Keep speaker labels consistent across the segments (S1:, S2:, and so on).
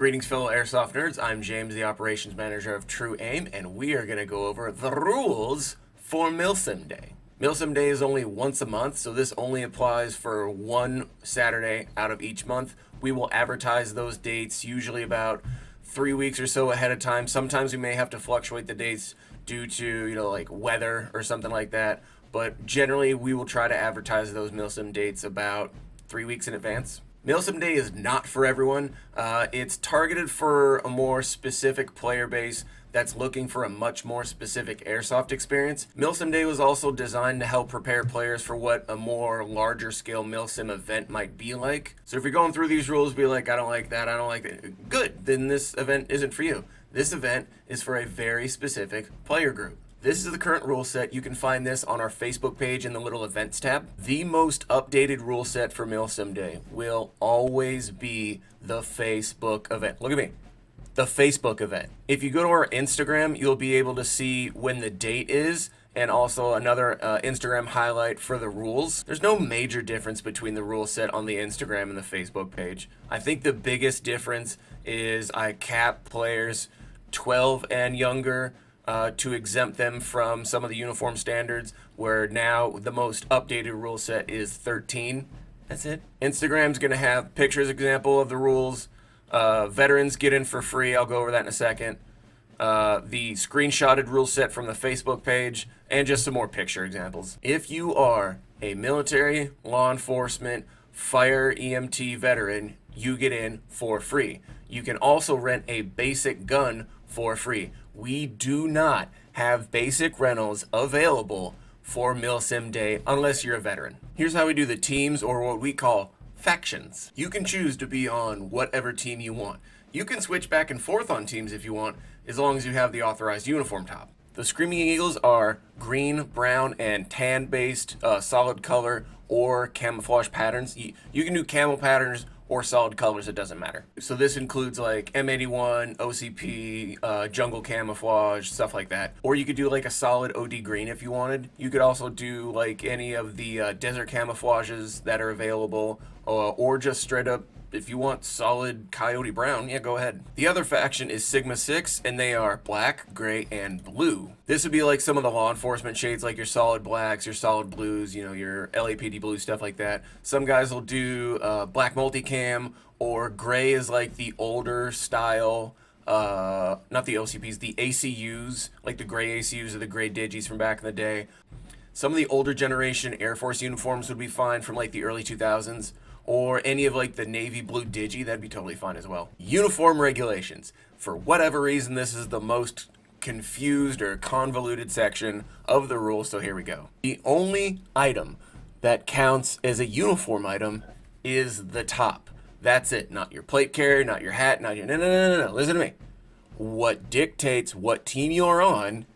S1: Greetings, fellow Airsoft nerds. I'm James, the operations manager of True Aim, and we are going to go over the rules for Milsim Day. Milsim Day is only once a month, so this only applies for one Saturday out of each month. We will advertise those dates usually about 3 weeks or so ahead of time. Sometimes we may have to fluctuate the dates due to, like weather or something like that, but generally we will try to advertise those Milsim dates about 3 weeks in advance. Milsim Day is not for everyone. It's targeted for a more specific player base that's looking for a much more specific airsoft experience. Milsim Day was also designed to help prepare players for what a more larger scale Milsim event might be like. So if you're going through these rules, be like, I don't like that, I don't like that. Good, then this event isn't for you. This event is for a very specific player group. This is the current rule set. You can find this on our Facebook page in the little events tab. The most updated rule set for Milsim Day will always be the Facebook event. Look at me. The Facebook event. If you go to our Instagram, you'll be able to see when the date is and also another Instagram highlight for the rules. There's no major difference between the rule set on the Instagram and the Facebook page. I think the biggest difference is I cap players 12 and younger to exempt them from some of the uniform standards, where now the most updated rule set is 13. That's it. Instagram's going to have pictures example of the rules. Veterans get in for free. I'll go over that in a second. The screenshotted rule set from the Facebook page, and just some more picture examples. If you are a military, law enforcement, fire, EMT veteran, you get in for free. You can also rent a basic gun for free. We do not have basic rentals available for Milsim Day unless you're a veteran. Here's how we do the teams, or what we call factions. You can choose to be on whatever team you want. You can switch back and forth on teams if you want, as long as you have the authorized uniform top. The Screaming Eagles are green, brown, and tan based solid color or camouflage patterns. You can do camo patterns or solid colors, it doesn't matter. So this includes like M81, OCP, jungle camouflage, stuff like that. Or you could do like a solid OD green if you wanted. You could also do like any of the desert camouflages that are available, or just straight up, if you want solid coyote brown, yeah, go ahead. The other faction is Sigma 6, and they are black, gray, and blue. This would be like some of the law enforcement shades, like your solid blacks, your solid blues, your LAPD blue, stuff like that. Some guys will do black multicam, or gray is like the older style, not the OCPs, the ACUs, like the gray ACUs or the gray digis from back in the day. Some of the older generation Air Force uniforms would be fine from like the early 2000s. Or any of like the navy blue digi, that'd be totally fine as well. Uniform regulations. For whatever reason, this is the most confused or convoluted section of the rules, so here we go. The only item that counts as a uniform item is the top. That's it. Not your plate carrier, not your hat, not your... No. Listen to me. What dictates what team you're on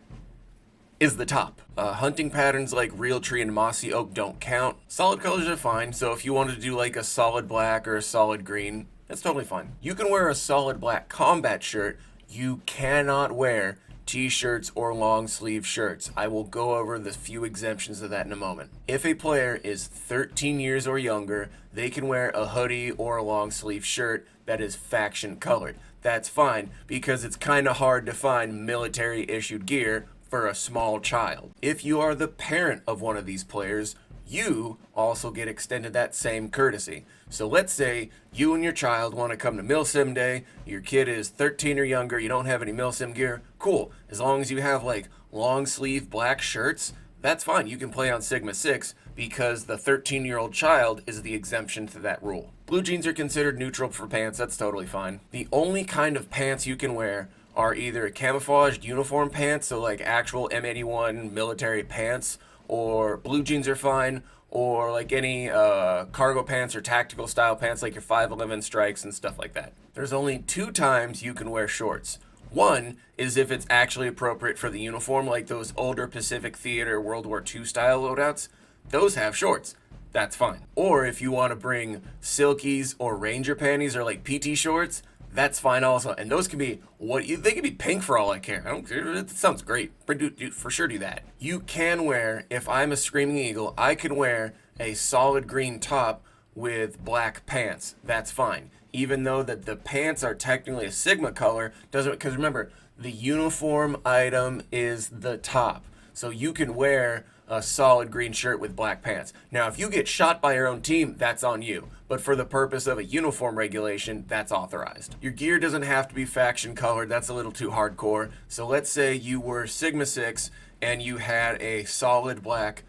S1: is the top. Hunting patterns like Realtree and Mossy Oak don't count. Solid colors are fine, so if you wanted to do like a solid black or a solid green, that's totally fine. You can wear a solid black combat shirt. You cannot wear t-shirts or long sleeve shirts. I will go over the few exemptions of that in a moment. If a player is 13 years or younger, they can wear a hoodie or a long sleeve shirt that is faction colored. That's fine, because it's kind of hard to find military issued gear for a small child. If you are the parent of one of these players, you also get extended that same courtesy. So let's say you and your child want to come to Milsim Day, your kid is 13 or younger, you don't have any Milsim gear, cool. As long as you have like long sleeve black shirts, that's fine. You can play on Sigma 6 because the 13-year-old child is the exemption to that rule. Blue jeans are considered neutral for pants, that's totally fine. The only kind of pants you can wear are either camouflaged uniform pants, so like actual M81 military pants, or blue jeans are fine, or like any cargo pants or tactical style pants like your 511 strikes and stuff like that. There's only 2 times you can wear shorts. One is if it's actually appropriate for the uniform, like those older Pacific Theater World War II style loadouts, those have shorts. That's fine. Or if you want to bring silkies or ranger panties or like PT shorts, that's fine also. And those can be they can be pink for all I care. I don't care. It sounds great. For sure do that. You can wear, if I'm a Screaming Eagle, I can wear a solid green top with black pants. That's fine. even though that the pants are technically a Sigma color, doesn't, because remember, the uniform item is the top. So you can wear a solid green shirt with black pants. Now, if you get shot by your own team, that's on you. But for the purpose of a uniform regulation, that's authorized. Your gear doesn't have to be faction colored. That's a little too hardcore. So let's say you were Sigma 6 and you had a solid black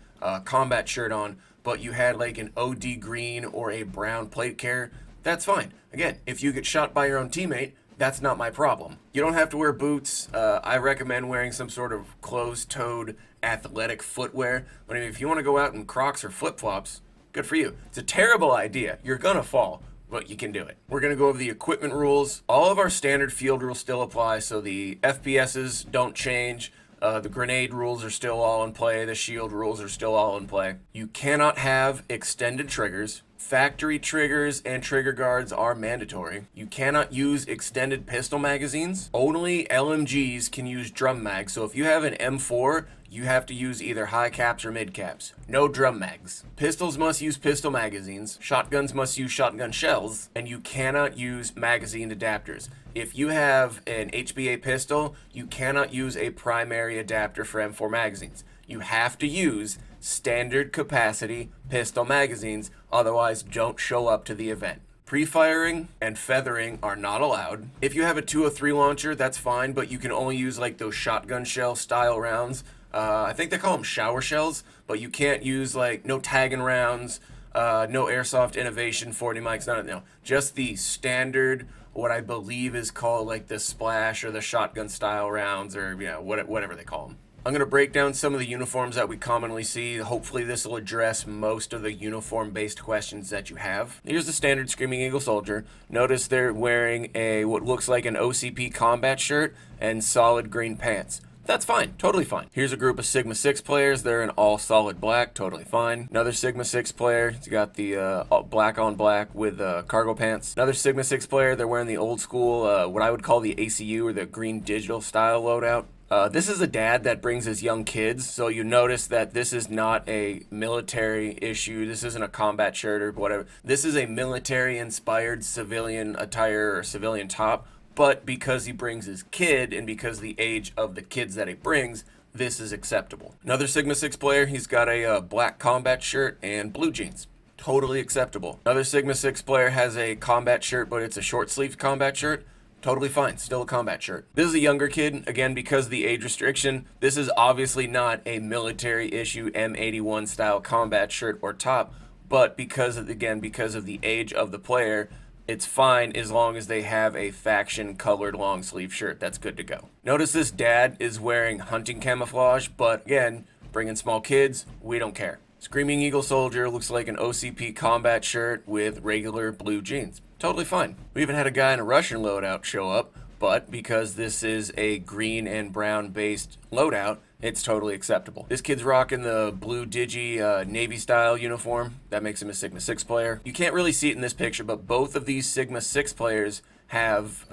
S1: combat shirt on, but you had like an OD green or a brown plate carrier. That's fine. Again, if you get shot by your own teammate, that's not my problem. You don't have to wear boots. I recommend wearing some sort of closed-toed athletic footwear. But if you want to go out in Crocs or flip-flops, good for you. It's a terrible idea. You're gonna fall, but you can do it. We're gonna go over the equipment rules. All of our standard field rules still apply, so the FPSs don't change. The grenade rules are still all in play. The shield rules are still all in play. You cannot have extended triggers. Factory triggers and trigger guards are mandatory. You cannot use extended pistol magazines. Only LMGs can use drum mags. So if you have an M4, you have to use either high caps or mid caps. No drum mags. Pistols must use pistol magazines. Shotguns must use shotgun shells. And you cannot use magazine adapters. If you have an HBA pistol, you cannot use a primary adapter for M4 magazines. You have to use standard capacity pistol magazines, otherwise don't show up to the event. Pre-firing and feathering are not allowed. If you have a 203 launcher, that's fine, but you can only use like those shotgun shell style rounds. I think they call them shower shells, but you can't use like no tagging rounds, no airsoft innovation 40 mics, no, just the standard, what I believe is called like the splash or the shotgun style rounds, or whatever they call them. I'm going to break down some of the uniforms that we commonly see. Hopefully this will address most of the uniform-based questions that you have. Here's the standard Screaming Eagle soldier. Notice they're wearing what looks like an OCP combat shirt and solid green pants. That's fine, totally fine. Here's a group of Sigma 6 players. They're in all solid black, totally fine. Another Sigma 6 player, he's got the black on black with cargo pants. Another Sigma 6 player, they're wearing the old school, what I would call the ACU or the green digital style loadout. This is a dad that brings his young kids, so you notice that this is not a military issue. This isn't a combat shirt or whatever. This is a military-inspired civilian attire or civilian top, but because he brings his kid and because the age of the kids that he brings, this is acceptable. Another Sigma 6 player, he's got a black combat shirt and blue jeans. Totally acceptable. Another Sigma 6 player has a combat shirt, but it's a short-sleeved combat shirt. Totally fine, still a combat shirt. This is a younger kid, again, because of the age restriction. This is obviously not a military issue M81 style combat shirt or top, but because of the age of the player, it's fine as long as they have a faction colored long sleeve shirt. That's good to go. Notice this dad is wearing hunting camouflage, but again, bringing small kids, we don't care. Screaming Eagle soldier looks like an OCP combat shirt with regular blue jeans. Totally fine. We even had a guy in a Russian loadout show up, but because this is a green and brown based loadout, it's totally acceptable. This kid's rocking the blue digi Navy style uniform. That makes him a Sigma 6 player. You can't really see it in this picture, but both of these Sigma 6 players have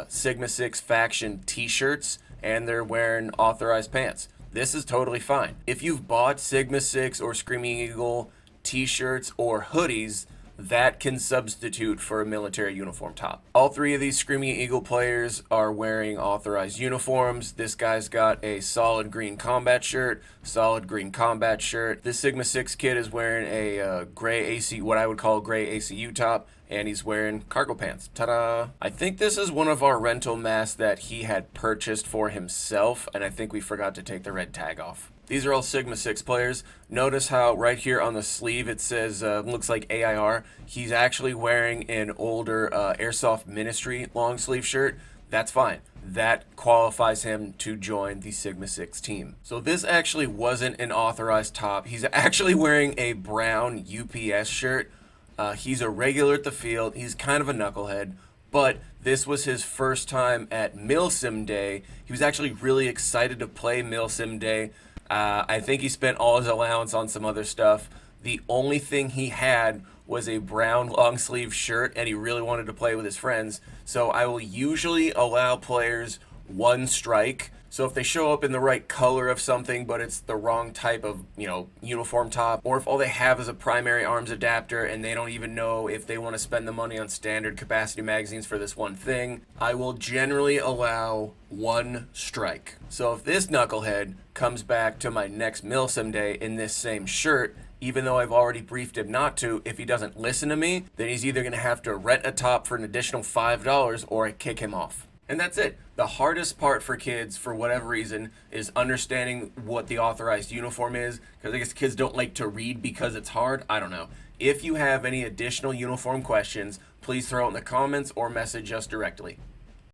S1: Sigma 6 faction t-shirts, and they're wearing authorized pants. This is totally fine. If you've bought Sigma 6 or Screaming Eagle t-shirts or hoodies, that can substitute for a military uniform top. All three of these Screaming Eagle players are wearing authorized uniforms. This guy's got a solid green combat shirt, solid green combat shirt. This Sigma 6 kid is wearing a gray AC, what I would call a gray ACU top, and he's wearing cargo pants. Ta-da! I think this is one of our rental masks that he had purchased for himself, and I think we forgot to take the red tag off. These are all Sigma 6 players. Notice how right here on the sleeve it says, looks like AIR. He's actually wearing an older Airsoft Ministry long sleeve shirt. That's fine. That qualifies him to join the Sigma 6 team. So this actually wasn't an authorized top. He's actually wearing a brown UPS shirt. He's a regular at the field. He's kind of a knucklehead, but this was his first time at Milsim Day. He was actually really excited to play Milsim Day. I think he spent all his allowance on some other stuff. The only thing he had was a brown long sleeve shirt, and he really wanted to play with his friends. So I will usually allow players one strike So if they show up in the right color of something, but it's the wrong type of, uniform top, or if all they have is a primary arms adapter and they don't even know if they want to spend the money on standard capacity magazines for this one thing, I will generally allow one strike. So if this knucklehead comes back to my next Milsim day in this same shirt, even though I've already briefed him not to, if he doesn't listen to me, then he's either going to have to rent a top for an additional $5 or I kick him off. And that's it. The hardest part for kids, for whatever reason, is understanding what the authorized uniform is, because I guess kids don't like to read because it's hard. I don't know. If you have any additional uniform questions, please throw it in the comments or message us directly.